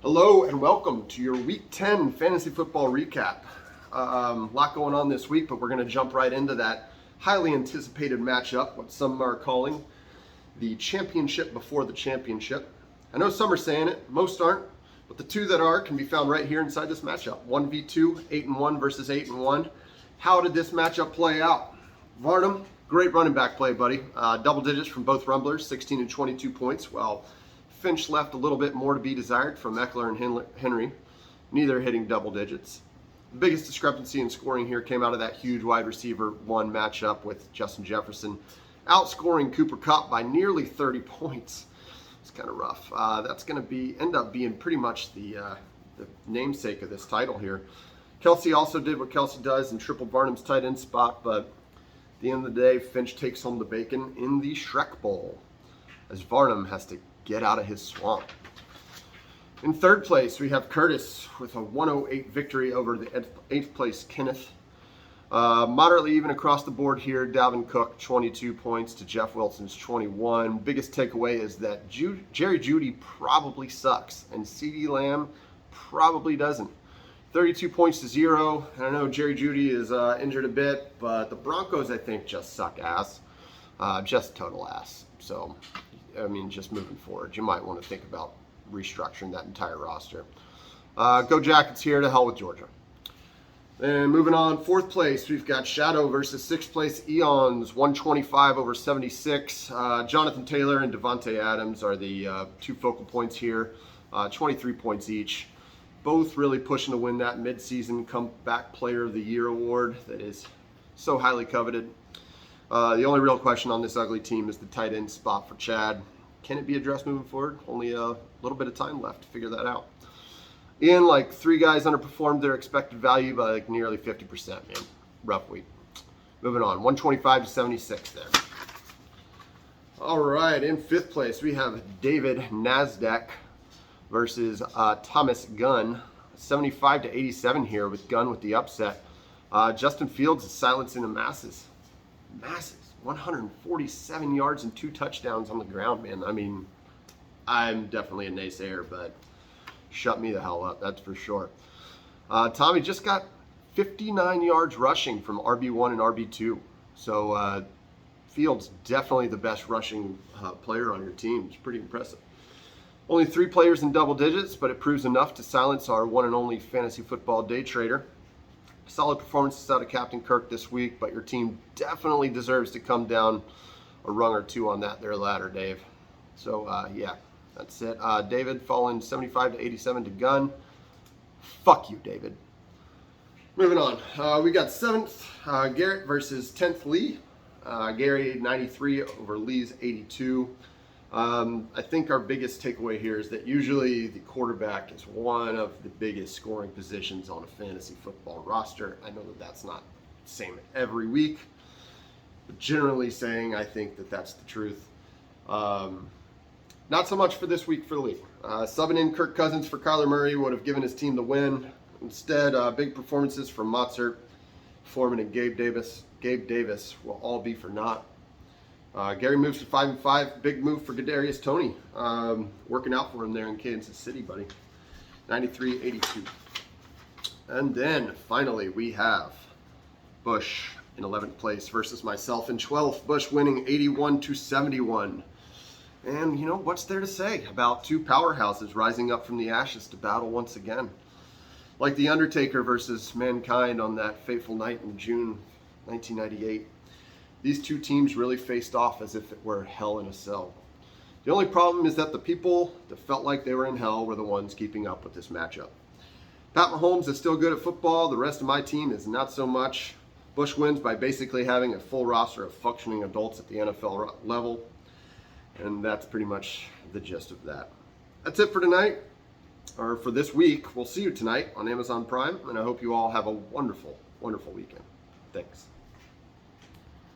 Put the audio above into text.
Hello and welcome to your Week 10 Fantasy Football Recap. A lot going on this week, but we're going to jump right into that highly anticipated matchup, what some are calling the championship before the championship. I know some are saying it, most aren't, but the two that are can be found right here inside this matchup. 1v2, 8-1 versus 8-1. How did this matchup play out? Varnum, great running back play, buddy. Double digits from both rumblers, 16 and 22 points. Well, Finch left a little bit more to be desired from Eckler and Henry, neither hitting double digits. The biggest discrepancy in scoring here came out of that huge wide receiver one matchup with Justin Jefferson, outscoring Cooper Kupp by nearly 30 points. It's kind of rough. That's going to end up being pretty much the namesake of this title here. Kelsey also did what Kelsey does and tripled Varnum's tight end spot, but at the end of the day, Finch takes home the bacon in the Shrek Bowl, as Varnum has to get out of his swamp. In third place, we have Curtis with a 108 victory over the eighth place Kenneth. Moderately even across the board here. Dalvin Cook, 22 points to Jeff Wilson's 21. Biggest takeaway is that Jerry Jeudy probably sucks, and CeeDee Lamb probably doesn't. 32 points to 0. I know Jerry Jeudy is injured a bit, but the Broncos, I think, just suck ass. Just total ass. So, I mean, just moving forward, you might want to think about restructuring that entire roster. Go Jackets here, to hell with Georgia. And moving on, fourth place, we've got Shadow versus sixth place Eons, 125 over 76. Jonathan Taylor and Devontae Adams are the two focal points here, 23 points each. Both really pushing to win that midseason comeback player of the year award that is so highly coveted. The only real question on this ugly team is the tight end spot for Chad. Can it be addressed moving forward? Only a little bit of time left to figure that out. Ian, like three guys underperformed their expected value by like nearly 50%, man. Rough week. Moving on, 125 to 76 there. All right, in fifth place, we have David Nasdaq versus Thomas Gunn. 75 to 87 here with Gunn with the upset. Justin Fields is silencing the masses. 147 yards and 2 touchdowns on the ground, man. I mean, I'm definitely a naysayer, but shut me the hell up, that's for sure. Tommy just got 59 yards rushing from RB1 and RB2. So Fields definitely the best rushing player on your team. It's pretty impressive. Only 3 players in double digits, but it proves enough to silence our one and only fantasy football day trader. Solid performances out of Captain Kirk this week, but your team definitely deserves to come down a rung or two on that there ladder, Dave. So, yeah, that's it. David falling 75 to 87 to Gunn. Fuck you, David. Moving on. We got 7th Garrett versus 10th Lee. Gary 93 over Lee's 82. I think our biggest takeaway here is that usually the quarterback is one of the biggest scoring positions on a fantasy football roster. I know that that's not the same every week, but generally saying I think that that's the truth. Not so much for this week for Lee. Subbing in Kirk Cousins for Kyler Murray would have given his team the win. Instead, big performances from Mozart, Foreman, and Gabe Davis. Gabe Davis will all be for naught. Gary moves to 5-5. Big move for Kadarius Toney. Working out for him there in Kansas City, buddy. 93-82. And then finally we have Bush in 11th place versus myself in 12th. Bush winning 81 to 71. And you know, what's there to say about two powerhouses rising up from the ashes to battle once again? Like the Undertaker versus Mankind on that fateful night in June 1998. These two teams really faced off as if it were hell in a cell. The only problem is that the people that felt like they were in hell were the ones keeping up with this matchup. Pat Mahomes is still good at football. The rest of my team is not so much. Bush wins by basically having a full roster of functioning adults at the NFL level. And that's pretty much the gist of that. That's it for tonight, or for this week. We'll see you tonight on Amazon Prime, and I hope you all have a wonderful, wonderful weekend. Thanks.